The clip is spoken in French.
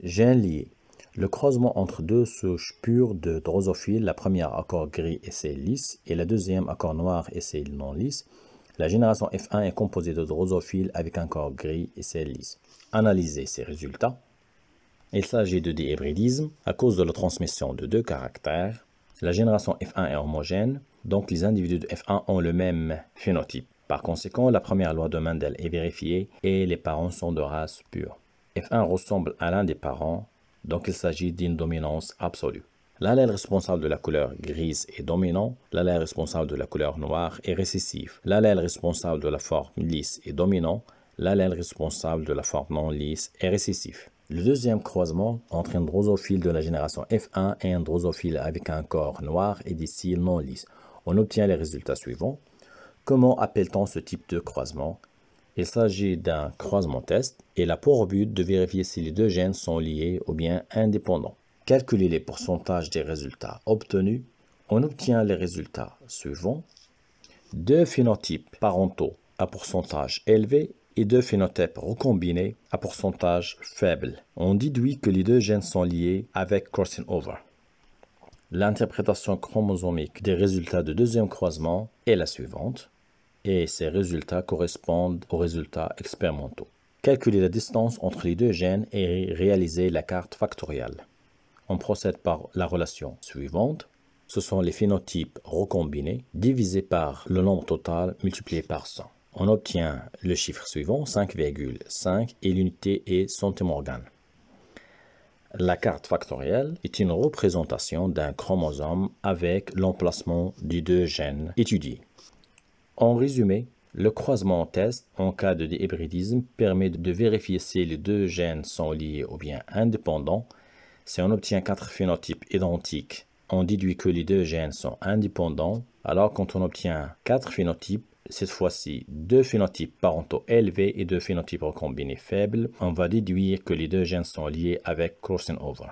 Gènes liés. Le croisement entre deux souches pures de drosophiles, la première accord gris et celle lisse, et la deuxième accord noir et celle non lisse. La génération F1 est composée de drosophiles avec un corps gris et celle lisse. Analysez ces résultats. Il s'agit de dihybridisme à cause de la transmission de deux caractères. La génération F1 est homogène, donc les individus de F1 ont le même phénotype. Par conséquent, la première loi de Mendel est vérifiée et les parents sont de race pure. F1 ressemble à l'un des parents, donc il s'agit d'une dominance absolue. L'allèle responsable de la couleur grise est dominant, l'allèle responsable de la couleur noire est récessif, l'allèle responsable de la forme lisse est dominant, l'allèle responsable de la forme non lisse est récessif. Le deuxième croisement entre un drosophile de la génération F1 et un drosophile avec un corps noir et des cils non lisses. On obtient les résultats suivants. Comment appelle-t-on ce type de croisement? Il s'agit d'un croisement test et il a pour but de vérifier si les deux gènes sont liés ou bien indépendants. Calculer les pourcentages des résultats obtenus. On obtient les résultats suivants. Deux phénotypes parentaux à pourcentage élevé et deux phénotypes recombinés à pourcentage faible. On déduit que les deux gènes sont liés avec crossing over. L'interprétation chromosomique des résultats de deuxième croisement est la suivante, et ces résultats correspondent aux résultats expérimentaux. Calculer la distance entre les deux gènes et réaliser la carte factorielle. On procède par la relation suivante. Ce sont les phénotypes recombinés divisés par le nombre total multiplié par 100. On obtient le chiffre suivant, 5,5, et l'unité est centimorgane. La carte factorielle est une représentation d'un chromosome avec l'emplacement des deux gènes étudiés. En résumé, le croisement test en cas de dihybridisme permet de vérifier si les deux gènes sont liés ou bien indépendants. Si on obtient 4 phénotypes identiques, on déduit que les deux gènes sont indépendants. Alors quand on obtient 4 phénotypes, cette fois-ci 2 phénotypes parentaux élevés et 2 phénotypes recombinés faibles, on va déduire que les deux gènes sont liés avec crossing over.